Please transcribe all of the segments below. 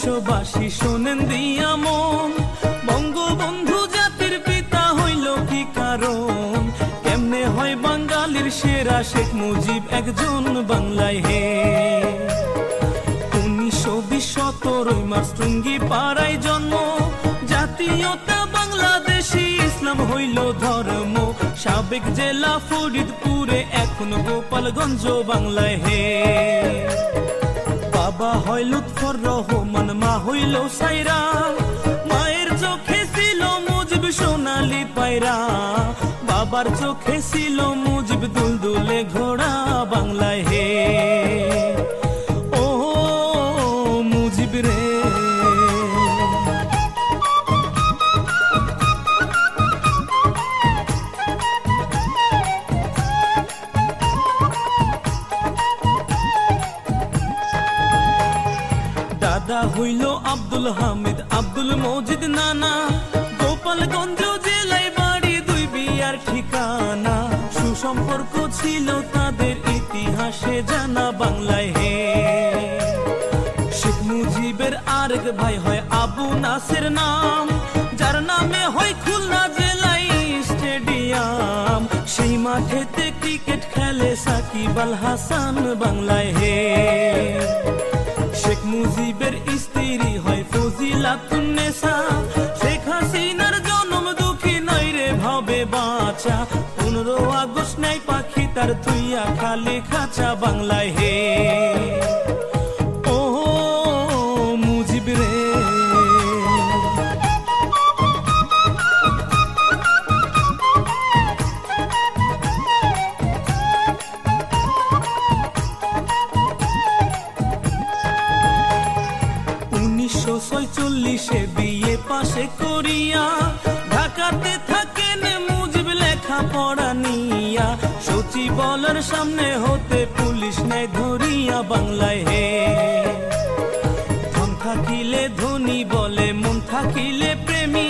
দেশবাসী শোনেন দিয়া মন, বঙ্গবন্ধু জাতির পিতা হইল কি কারণ? কেমনে হয় বাঙালির সেরা শেখ মুজিব একজন বাংলায় হে? 1920 17 মার্চ টুঙ্গি পাড়ায় জন্ম, জাতীয়তা বাংলাদেশি, ইসলাম হইল ধর্ম। সাবেক জেলা ফরিদপুরে, এখন গোপালগঞ্জ বাংলায় হে। বাবা হয় লুৎফর রহমান, মা হইল সাইরা, মায়ের চোখে ছিল মুজিব সোনালি পায়রা, বাবার চোখে ছিল মুজিব দুলদুলে ঘোড়া বাংলায় হে। ও মুজিব রে, দাদা হইল আব্দুল হামিদ, আব্দুল মজিদ নানা, গোপালগঞ্জ জেলায় বাড়ি, দুই বিয়ার ঠিকানা। সুসম্পর্ক ছিল তাদের, ইতিহাসে জানা বাংলায় হে। শেখ মুজিবের আরেক ভাই হয় আবু নাসের নাম, যার নামে হয় খুলনা জেলায় স্টেডিয়াম। সেই মাঠেতে ক্রিকেট খেলে সাকিব আল হাসান বাংলায় হে। শেখ মুজিবের স্ত্রী হয় ফজিলাতুন্নেসা, শেখ হাসিনার জন্ম দুঃখী নয় রে ভাবে বাঁচা। 15 আগস্ট নাই পাখি তার তুইয়া খালি খাঁচা বাংলায় হে। ও মুজিব রে, বিয়ে পাশে করিয়া ঢাকাতে থাকেন মুজিব লেখা পড়া নিয়া। সচিবালয়ের সামনে হতে পুলিশ নেয় ধরিয়া বাংলায় হে। ধন থাকিলে ধনী বলে, মন থাকিলে প্রেমী,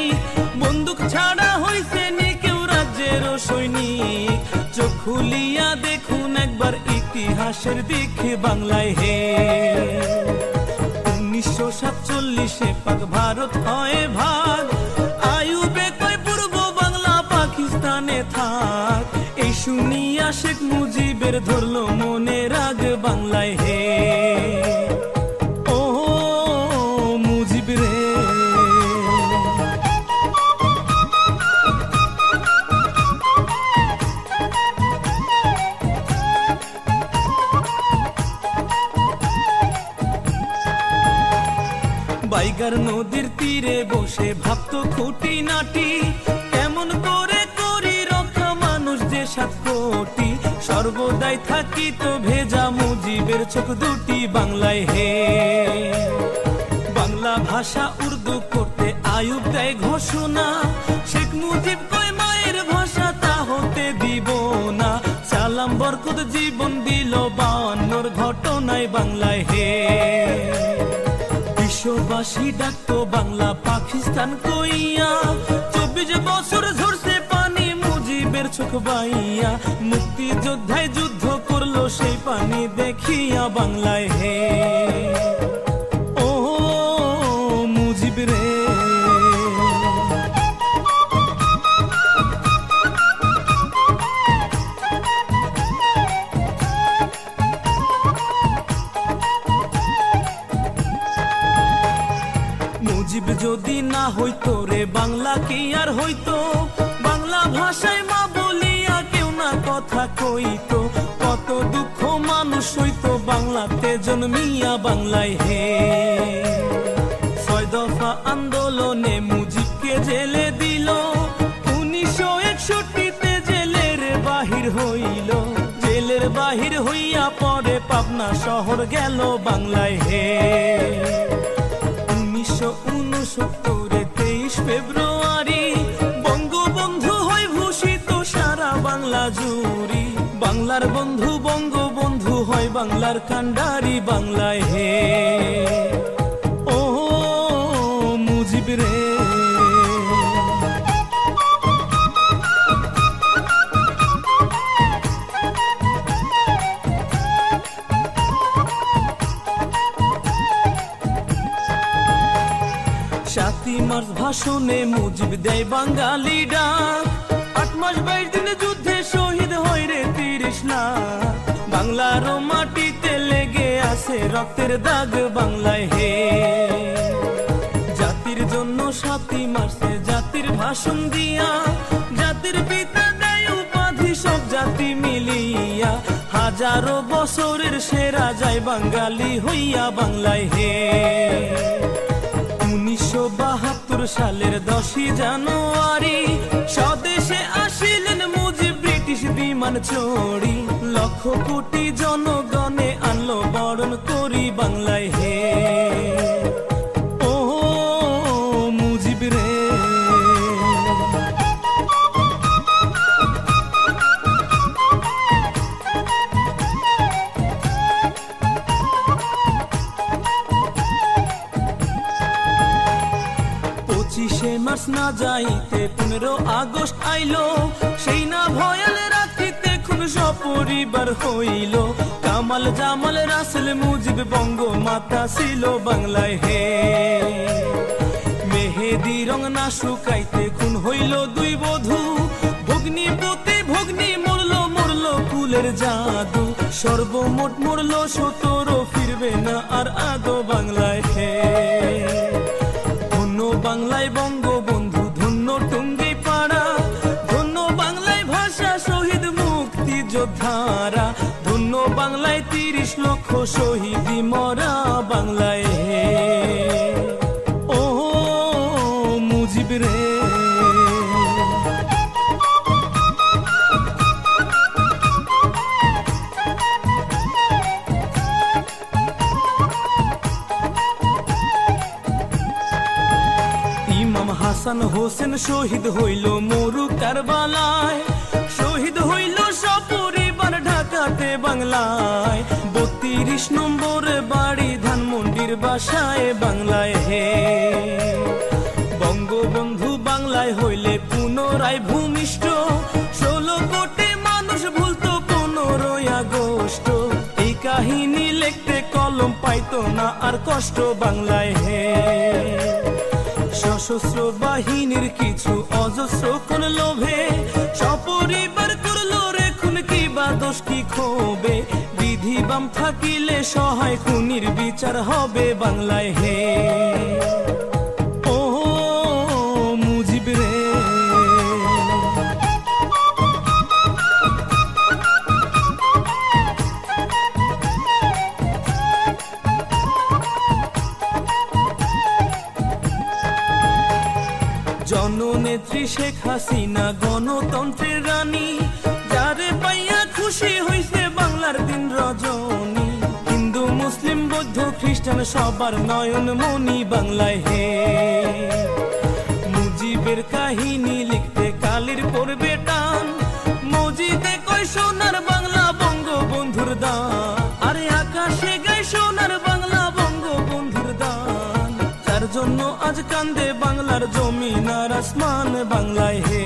বন্দুক ছাড়া হইছে নি কেউ রাজ্যের সৈনিক। চোখ খুলিয়া দেখুন একবার ইতিহাসের দিকে বাংলায় হে। 1947 পাক ভারত হয় ভাগ, আইয়ুবে কয় পূর্ব বাংলা পাকিস্তানে থাক। এই শুনিয়া শেখ মুজিবের ধরল মনে রাগ বাংলায় হে। ও মুজিব রে, বাইগার নদীর তীরে বসে ভাবতো খুঁটি নাটি, কেমন করে করি রক্ষা মানুষ যে 7 কোটি। সর্বদাই থাকিত ভেজা মুজিবের চোখ দুটি বাংলায় হে। বাংলা ভাষা উর্দু করতে আইয়ুব দেয় ঘোষণা, শেখ মুজিব কয় মায়ের ভাষা তা হতে দিব না। সালাম বরকত জীবন দিল 52 ঘটনায় বাংলায় হে। বিশ্ববাসী ডাকতো বাংলা পাকিস্তান কইয়া, 24 বছর ঝরছে পানি মুজিবের চোখ বাইয়া। মুক্তিযোদ্ধায় যুদ্ধ করলো সেই পানি দেখিয়া বাংলায় হে। ও মুজিব রে, মুজিব যদি না হইতো রে বাংলা কি আর হইতো? বাংলা ভাষায় মা বলিয়া কেউ না কথা কইতো। কত দুঃখ মানুষ হইতো বাংলাতে জন্মিয়া বাংলায় হে। 6 দফা আন্দোলনে মুজিবকে জেলে দিল, 1961 জেলের বাহির হইল। জেলের বাহির হইয়া পরে পাবনা শহর গেল বাংলায় হে। 1969 23 ফেব্রুয়ারি বঙ্গবন্ধু হয় ভূষিত সারা বাংলা জুড়ি। বাংলার বন্ধু বঙ্গবন্ধু হয় বাংলার কান্ডারি বাংলায় হে। ও মুজিব রে, 7ই মার্চ ভাষণে মুজিব দেয় বাঙালি ডাক, 8 মাস 22 দিনে যুদ্ধে শহীদ হয় রে 30 লাখ। বাংলার মাটিতে লেগে আছে রক্তের দাগ বাংলায় হে। জাতির জন্য 7ই মার্চে জাতির ভাষণ দিয়া, জাতির পিতা দেয় উপাধি সব জাতি মিলিয়া। হাজারো বছরের সেরা যায় বাঙালি হইয়া বাংলায় হে। 1972 সালের 10ই জানুয়ারি স্বদেশে আসিলেন মুজিব ব্রিটিশ বিমান চড়ি। লক্ষ কোটি জনগণে আনলো বরণ করি বাংলায় হে। ও মুজিব রে, মার্চ না যাইতে 15 আগস্ট আইলো, সেই না ভয়াল রাখিতে খুব সপরিবার হইল। কামাল জামাল রাসেল মুজিব বঙ্গ মাতা ছিল বাংলায় হে। মেহেদি রং না শুকাইতে খুন হইল 2 বধূ, ভগ্নি পতি ভগ্নি মরলো মরলো কুলের জাদু। সর্বমোট মরলো 17, ফিরবে না আর আদো বাংলায় হে। ধন্য বাংলায় বঙ্গবন্ধু, ধন্য টুঙ্গি পাড়া, ধন্য বাংলায় ভাষা শহীদ মুক্তি যোদ্ধারা। ধন্য বাংলায় 30 লক্ষ শহীদ মরা বাংলায় হে। ও মুজিব রে, হাসান হোসেন শহীদ হইল মরু কারবালায়, শহীদ হইল সপরিবার ঢাকাতে বাংলায়। 32 নম্বরে বাড়ি ধানমন্ডির বাসায় বাংলায় হে। বঙ্গবন্ধু বাংলায় হইলে পুনরায় ভূমিষ্ঠ, 16 কোটি মানুষ ভুলতো 15 আগস্ট। এই কাহিনী লিখতে কলম পাইতো না আর কষ্ট বাংলায় হে। সশস্ত্র বাহিনীর কিছু অজস্র কোন লোভে, সপরিবার করলো রে খুন, কি বা দোষ কি ক্ষোভে। বিধি বাম থাকিলে সহায় খুনির বিচার হবে বাংলায় হে। ও মুজিব রে, জননেত্রী শেখ হাসিনা গণতন্ত্রের রানী, যারে পাইয়া খুশি হইছে বাংলার দিন রজনী। হিন্দু মুসলিম বৌদ্ধ খ্রিস্টান সবার নয়ন মনি বাংলায় হে। মুজিবের কাহিনী লিখতে কালির পড়বে টান, মসজিদে কয় সোনার বাংলা বঙ্গবন্ধুর দান। আরে আকাশে গায় সোনার বাংলা বঙ্গবন্ধুর দান। তার জন্য আজ কান্দে বাংলার জমিন আর আসমান বাংলায় হে।